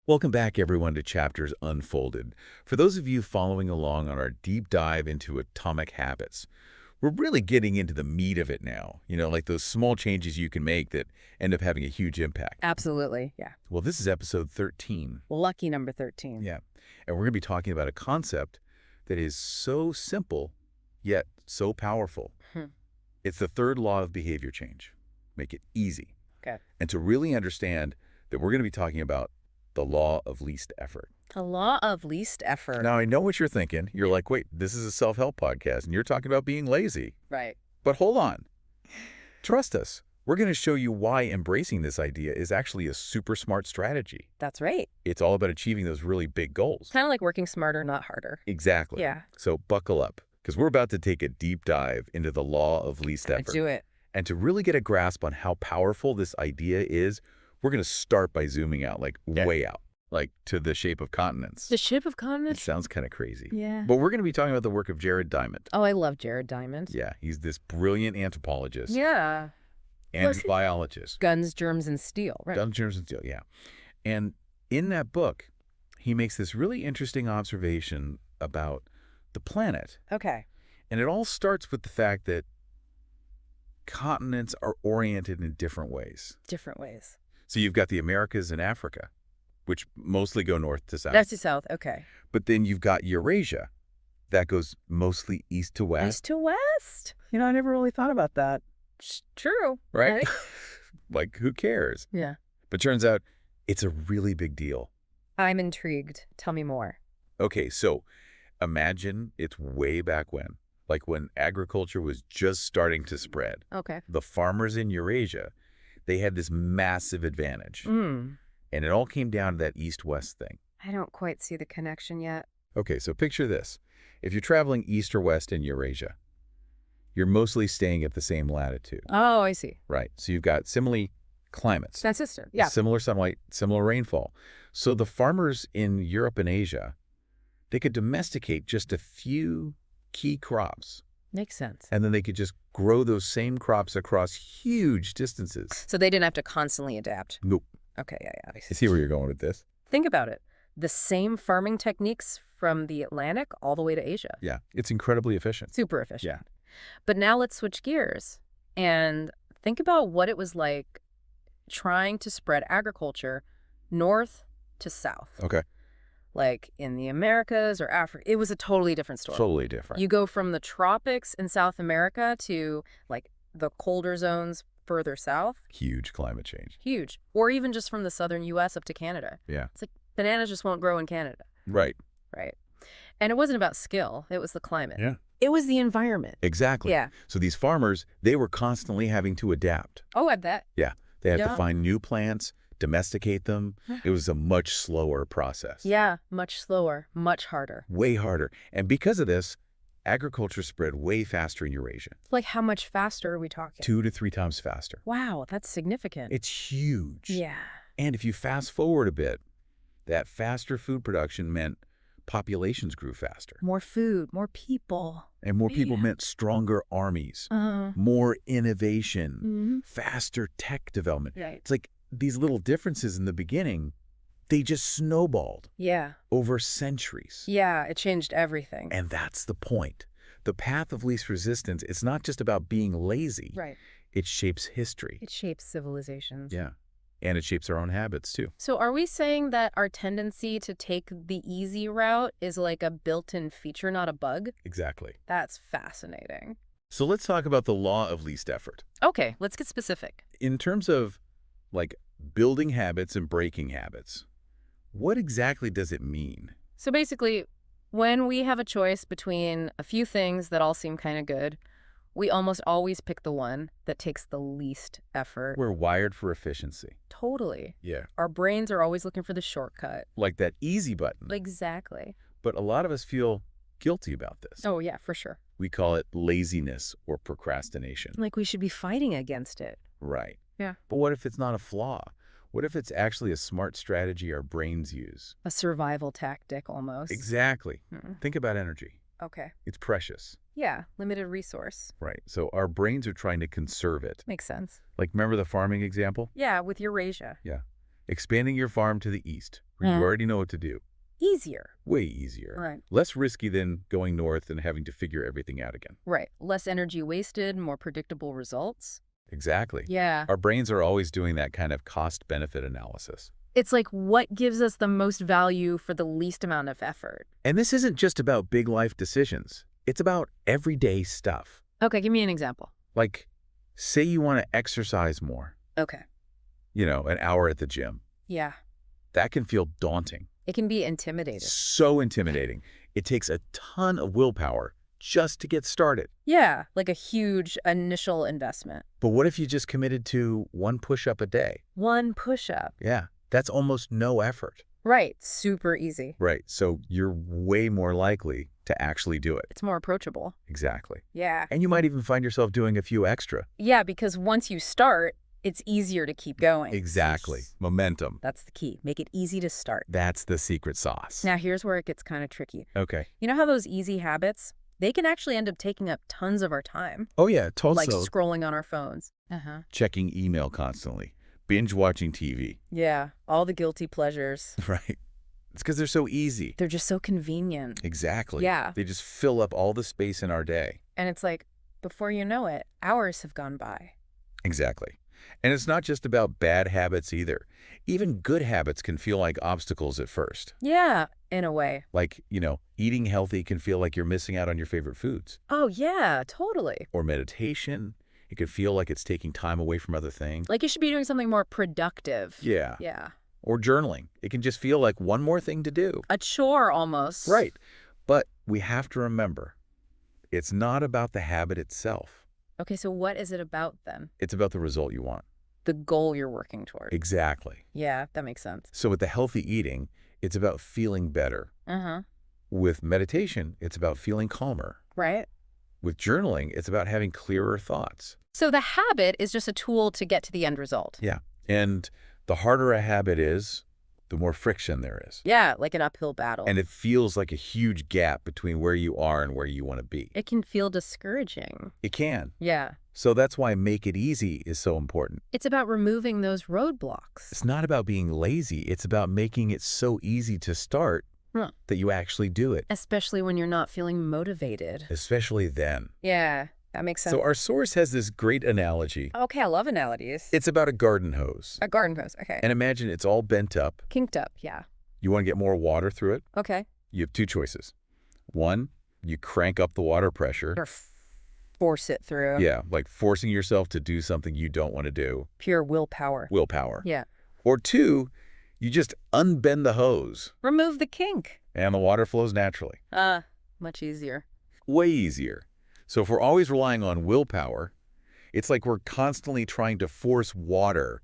Welcome back, everyone, to Chapters Unfolded. For those of you following along on our deep dive into atomic habits, we're really getting into the meat of it now. Like those small changes you can make that end up having a huge impact. Absolutely, yeah. Well, this is episode 13. Lucky number 13. Yeah. And we're going to be talking about a concept that is so simple, yet so powerful. It's the third law of behavior change. Make it easy. Okay. And to really understand that we're going to be talking about the law of least effort. The law of least effort. Now, I know what you're thinking. You're like, wait, this is a self-help podcast, and you're talking about being lazy. Right. But hold on. Trust us. We're going to show you why embracing this idea is actually a super smart strategy. That's right. It's all about achieving those really big goals. Kind of like working smarter, not harder. Exactly. Yeah. So buckle up, because we're about to take a deep dive into the law of least effort. Do it. And to really get a grasp on how powerful this idea is, we're going to start by zooming out, way out, like to the shape of continents. The shape of It continents? sounds kind of crazy. Yeah. But we're going to be talking about the work of Jared Diamond. Oh, I love Jared Diamond. Yeah, he's this brilliant anthropologist Yeah. and biologist. Guns, Germs, and Steel. Right. Guns, Germs, and Steel, yeah. And in that book, he makes this really interesting observation about the planet. Okay. And it all starts with the fact that continents are oriented in different ways. Different ways. So you've got the Americas and Africa, which mostly go north to south. North to south. Okay. But then you've got Eurasia. That goes mostly east to west. East to west. I never really thought about that. True. Right? Like, who cares? Yeah. But turns out it's a really big deal. I'm intrigued. Tell me more. Okay, so imagine it's way back when, like when agriculture was just starting to spread. Okay. The farmers in Eurasia, they had this massive advantage. Mm. And it all came down to that east-west thing. I don't quite see the connection yet. Okay, so picture this. If you're traveling east or west in Eurasia, you're mostly staying at the same latitude. Oh, I see. Right. So you've got similar climates. Consistent. Yeah. Similar sunlight, similar rainfall. So the farmers in Europe and Asia, they could domesticate just a few key crops. Makes sense. And then they could just grow those same crops across huge distances. So they didn't have to constantly adapt. Nope. Okay, yeah. I see where you're going with this. Think about it. The same farming techniques from the Atlantic all the way to Asia. Yeah, it's incredibly efficient. Super efficient. Yeah. But now let's switch gears and think about what it was like trying to spread agriculture north to south. Okay. Like in the Americas or Africa. It was a totally different story. Totally different. You go from the tropics in South America to like the colder zones further south. Huge climate change. Huge. Or even just from the southern U.S. up to Canada. Yeah. It's like bananas just won't grow in Canada. Right. Right. And it wasn't about skill. It was the climate. Yeah. It was the environment. Exactly. Yeah. So these farmers, they were constantly having to adapt. Oh, I bet. Yeah. They had to Yeah. find new plants, domesticate them. It was a much slower process. Yeah, much slower, much harder. Way harder. And because of this, agriculture spread way faster in Eurasia. Like how much faster are we talking? 2 to 3 times faster. Wow, that's significant. It's huge. Yeah. And if you fast forward a bit, that faster food production meant populations grew faster. More food, more people. And more people Man. meant stronger armies, Uh-huh. more innovation, Mhm. faster tech development. Right. It's like these little differences in the beginning, they just snowballed Yeah. over centuries. Yeah, it changed everything. And that's the point. The path of least resistance, it's not just about being lazy. Right. It shapes history. It shapes civilizations. Yeah. And it shapes our own habits, too. So are we saying that our tendency to take the easy route is like a built-in feature, not a bug? Exactly. That's fascinating. So let's talk about the law of least effort. Okay, let's get specific. In terms of, like, building habits and breaking habits, what exactly does it mean? So basically, when we have a choice between a few things that all seem kind of good, we almost always pick the one that takes the least effort. We're wired for efficiency. Totally. Yeah. Our brains are always looking for the shortcut. Like that easy button. Exactly. But a lot of us feel guilty about this. Oh, yeah, for sure. We call it laziness or procrastination. Like we should be fighting against it. Right. Yeah. But what if it's not a flaw? What if it's actually a smart strategy our brains use? A survival tactic almost. Exactly. Mm. Think about energy. Okay. It's precious. Yeah, limited resource. Right. So our brains are trying to conserve it. Makes sense. Like, remember the farming example? Yeah, with Eurasia. Yeah. Expanding your farm to the east, where you already know what to do. Easier. Way easier. Right. Less risky than going north and having to figure everything out again. Right. Less energy wasted, more predictable results. Exactly. Yeah. Our brains are always doing that kind of cost-benefit analysis. It's like what gives us the most value for the least amount of effort. And this isn't just about big life decisions. It's about everyday stuff. Okay, give me an example. Like, say you want to exercise more. Okay. An hour at the gym. Yeah. That can feel daunting. It can be intimidating. So intimidating. It takes a ton of willpower just to get started. Yeah, like a huge initial investment. But what if you just committed to one push-up a day? One push-up. Yeah, that's almost no effort. Right, super easy. Right, so you're way more likely to actually do it. It's more approachable. Exactly. Yeah. And you might even find yourself doing a few extra. Yeah, because once you start, it's easier to keep going. Exactly. Momentum. That's the key. Make it easy to start. That's the secret sauce. Now, here's where it gets kind of tricky. Okay. You know how those easy habits, they can actually end up taking up tons of our time? Oh, yeah, totally. Like scrolling on our phones. Checking email constantly. Binge watching TV. Yeah, all the guilty pleasures. Right. It's because they're so easy. They're just so convenient. Exactly. Yeah. They just fill up all the space in our day. And it's like, before you know it, hours have gone by. Exactly. And it's not just about bad habits either. Even good habits can feel like obstacles at first. Yeah, in a way. Like, eating healthy can feel like you're missing out on your favorite foods. Oh, yeah, totally. Or meditation. It can feel like it's taking time away from other things. Like you should be doing something more productive. Yeah. Yeah. Or journaling. It can just feel like one more thing to do. A chore almost. Right. But we have to remember, it's not about the habit itself. Okay, so what is it about then? It's about the result you want. The goal you're working toward. Exactly. Yeah, that makes sense. So with the healthy eating, it's about feeling better. With meditation, it's about feeling calmer. Right. With journaling, it's about having clearer thoughts. So the habit is just a tool to get to the end result. Yeah. And the harder a habit is, the more friction there is. Yeah, like an uphill battle. And it feels like a huge gap between where you are and where you want to be. It can feel discouraging. It can. Yeah. So that's why make it easy is so important. It's about removing those roadblocks. It's not about being lazy. It's about making it so easy to start that you actually do it. Especially when you're not feeling motivated. Especially then. Yeah, that makes sense. So our source has this great analogy. Okay, I love analogies. It's about a garden hose. A garden hose, okay. And imagine it's all bent up. Kinked up, yeah. You want to get more water through it? Okay. You have two choices. One, you crank up the water pressure. Or force it through. Yeah, like forcing yourself to do something you don't want to do. Pure willpower. Willpower. Yeah. Or two, you just unbend the hose. Remove the kink. And the water flows naturally. Much easier. Way easier. So if we're always relying on willpower, it's like we're constantly trying to force water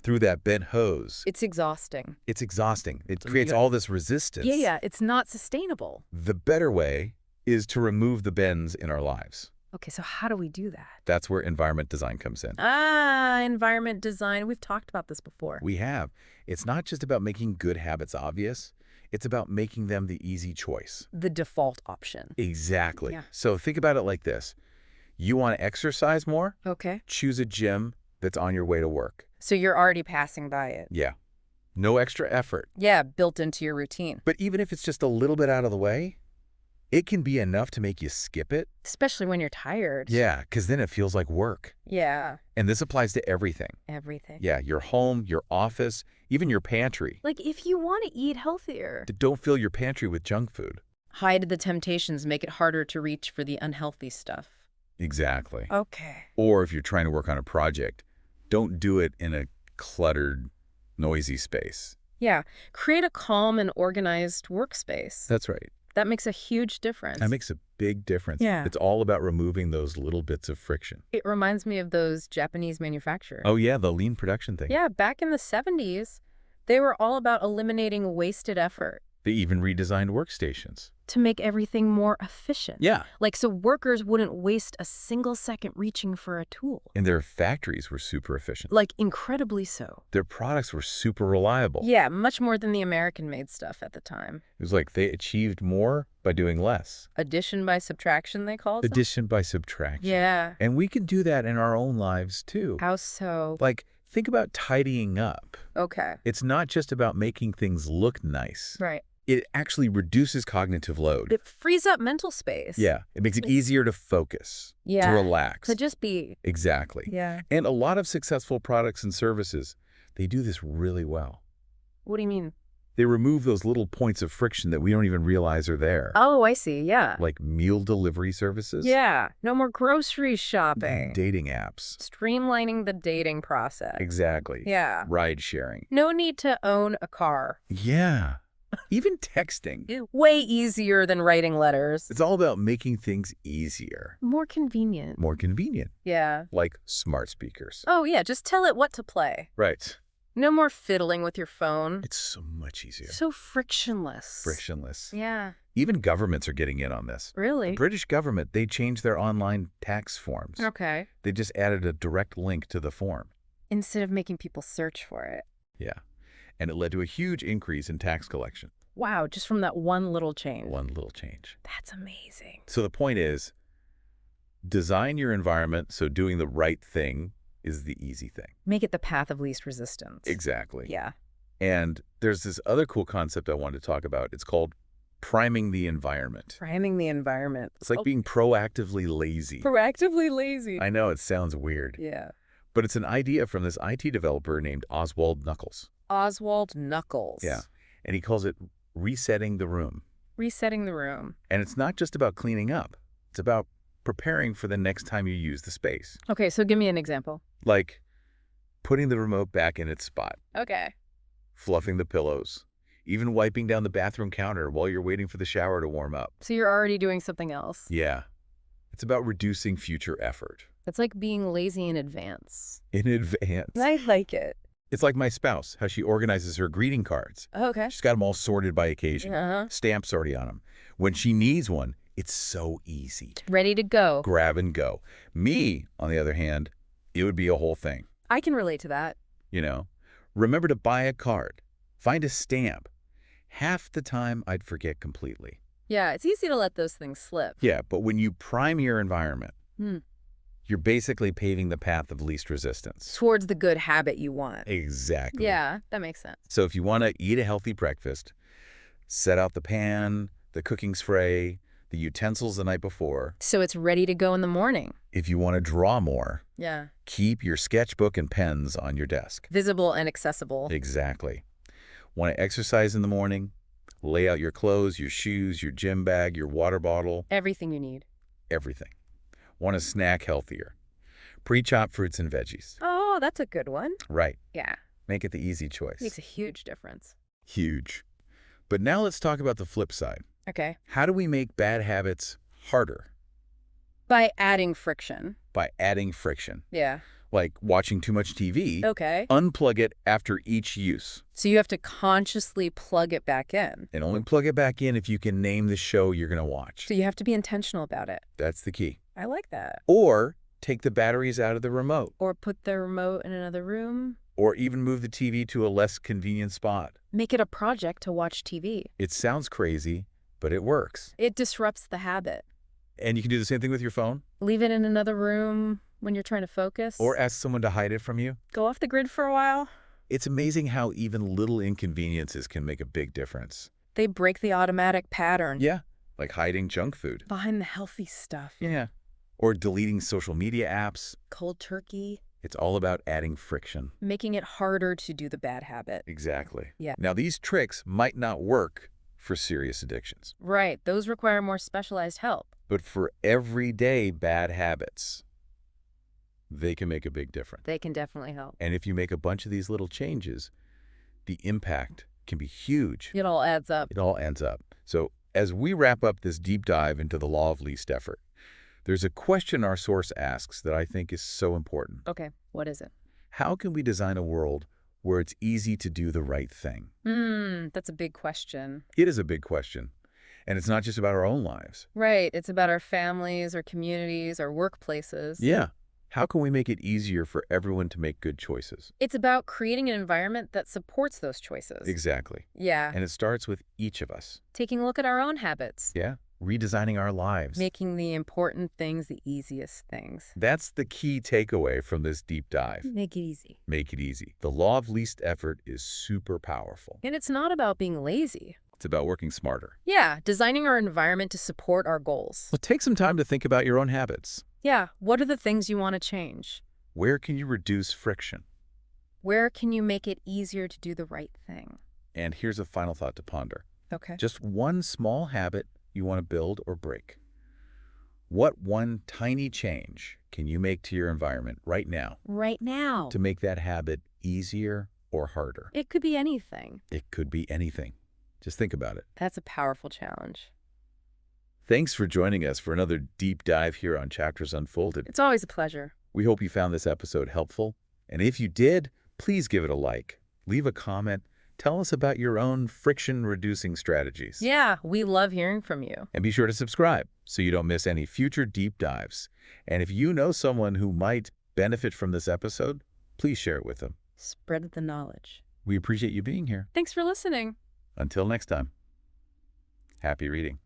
through that bent hose. It's exhausting. It's exhausting. It creates all this resistance. Yeah, it's not sustainable. The better way is to remove the bends in our lives. Okay, so how do we do that? That's where environment design comes in. Environment design. We've talked about this before. We have. It's not just about making good habits obvious. It's about making them the easy choice. The default option. Exactly. Yeah. So think about it like this. You want to exercise more? Okay. Choose a gym that's on your way to work. So you're already passing by it. Yeah. No extra effort. Yeah, built into your routine. But even if it's just a little bit out of the way, it can be enough to make you skip it. Especially when you're tired. Yeah, because then it feels like work. Yeah. And this applies to everything. Everything. Yeah, your home, your office, even your pantry. Like if you want to eat healthier. Don't fill your pantry with junk food. Hide the temptations, make it harder to reach for the unhealthy stuff. Exactly. Okay. Or if you're trying to work on a project, don't do it in a cluttered, noisy space. Yeah. Create a calm and organized workspace. That's right. That makes a huge difference. That makes a big difference. Yeah. It's all about removing those little bits of friction. It reminds me of those Japanese manufacturers. Oh, yeah, the lean production thing. Yeah, back in the 70s, they were all about eliminating wasted effort. They even redesigned workstations. To make everything more efficient. Yeah. Like so workers wouldn't waste a single second reaching for a tool. And their factories were super efficient. Like incredibly so. Their products were super reliable. Yeah, much more than the American-made stuff at the time. It was like they achieved more by doing less. Addition by subtraction, they called it? Addition by subtraction. Yeah. And we can do that in our own lives, too. How so? Like, Think about tidying up. Okay. It's not just about making things look nice. Right. It actually reduces cognitive load. It frees up mental space. Yeah, it makes it easier to focus, to Yeah. relax. To just be. Exactly. Yeah. And a lot of successful products and services, they do this really well. What do you mean? They remove those little points of friction that we don't even realize are there. Oh, I see. Yeah. Like meal delivery services. Yeah. No more grocery shopping. Dating apps. Streamlining the dating process. Exactly. Yeah. Ride sharing. No need to own a car. Yeah. Even texting. Way easier than writing letters. It's all about making things easier. More convenient. More convenient. Yeah. Like smart speakers. Oh, yeah. Just tell it what to play. Right. No more fiddling with your phone. It's so much easier. So frictionless. Frictionless. Yeah. Even governments are getting in on this. Really? The British government, they changed their online tax forms. Okay. They just added a direct link to the form. Instead of making people search for it. Yeah. And it led to a huge increase in tax collection. Wow, just from that one little change. One little change. That's amazing. So the point is, design your environment so doing the right thing is the easy thing. Make it the path of least resistance. Exactly. Yeah. And there's this other cool concept I wanted to talk about. It's called priming the environment. Priming the environment. It's like being proactively lazy. Proactively lazy. I know it sounds weird, Yeah. but it's an idea from this IT developer named Oswald Knuckles. Oswald Knuckles. Yeah. And he calls it resetting the room. Resetting the room. And it's not just about cleaning up. It's about preparing for the next time you use the space. Okay, so give me an example. Like putting the remote back in its spot, Okay. fluffing the pillows, even wiping down the bathroom counter while you're waiting for the shower to warm up. So you're already doing something else. Yeah. It's about reducing future effort. It's like being lazy in advance. In advance. I like it. It's like my spouse, how she organizes her greeting cards. Okay. She's got them all sorted by occasion. Uh-huh. Stamps already on them. When she needs one, it's so easy. Ready to go. Grab and go. Me, on the other hand, it would be a whole thing. I can relate to that. You know, remember to buy a card. Find a stamp. Half the time, I'd forget completely. Yeah, it's easy to let those things slip. Yeah, but when you prime your environment, Hmm. you're basically paving the path of least resistance. Towards the good habit you want. Exactly. Yeah, that makes sense. So if you want to eat a healthy breakfast, set out the pan, the cooking spray, the utensils the night before. So it's ready to go in the morning. If you want to draw more, Yeah. keep your sketchbook and pens on your desk. Visible and accessible. Exactly. Want to exercise in the morning? Lay out your clothes, your shoes, your gym bag, your water bottle, Everything you need. everything. Want to snack healthier? Pre-chop fruits and veggies. Oh, that's a good one. Right. Yeah. Make it the easy choice. Makes a huge difference. Huge. But now let's talk about the flip side. Okay. How do we make bad habits harder? By adding friction. By adding friction. Yeah. Like watching too much TV. Okay. Unplug it after each use. So you have to consciously plug it back in. And only plug it back in if you can name the show you're going to watch. So you have to be intentional about it. That's the key. I like that. Or take the batteries out of the remote. Or put the remote in another room. Or even move the TV to a less convenient spot. Make it a project to watch TV. It sounds crazy, but it works. It disrupts the habit. And you can do the same thing with your phone. Leave it in another room when you're trying to focus. Or ask someone to hide it from you. go off the grid for a while. It's amazing how even little inconveniences can make a big difference. They break the automatic pattern. Yeah, like hiding junk food. Behind the healthy stuff. Yeah. Or deleting social media apps. Cold turkey. It's all about adding friction. Making it harder to do the bad habit. Exactly. Yeah. Now, these tricks might not work for serious addictions, Right. Those require more specialized help. but for everyday bad habits, they can make a big difference. They can definitely help. And if you make a bunch of these little changes, the impact can be huge. It all adds up. It all ends up. So as we wrap up this deep dive into the law of least effort, there's a question our source asks that I think is so important. Okay. What is it? How can we design a world where it's easy to do the right thing? That's a big question. It is a big question. And it's not just about our own lives. Right. It's about our families, our communities, our workplaces. Yeah. How can we make it easier for everyone to make good choices? It's about creating an environment that supports those choices. Exactly. Yeah. And it starts with each of us. Taking a look at our own habits. Yeah. redesigning our lives. Making the important things the easiest things. That's the key takeaway from this deep dive. Make it easy. Make it easy. The law of least effort is super powerful. And it's not about being lazy. It's about working smarter. Yeah, designing our environment to support our goals. Well, take some time to think about your own habits. Yeah, what are the things you want to change? Where can you reduce friction? Where can you make it easier to do the right thing? And here's a final thought to ponder. Okay. Just one small habit you want to build or break. What one tiny change can you make to your environment right now Right now. to make that habit easier or harder? It could be anything. It could be anything. Just think about it. That's a powerful challenge. Thanks for joining us for another deep dive here on Chapters Unfolded. It's always a pleasure. We hope you found this episode helpful. And if you did, please give it a like, leave a comment, tell us about your own friction-reducing strategies. Yeah, we love hearing from you. And be sure to subscribe so you don't miss any future deep dives. And if you know someone who might benefit from this episode, please share it with them. Spread the knowledge. We appreciate you being here. Thanks for listening. Until next time, happy reading.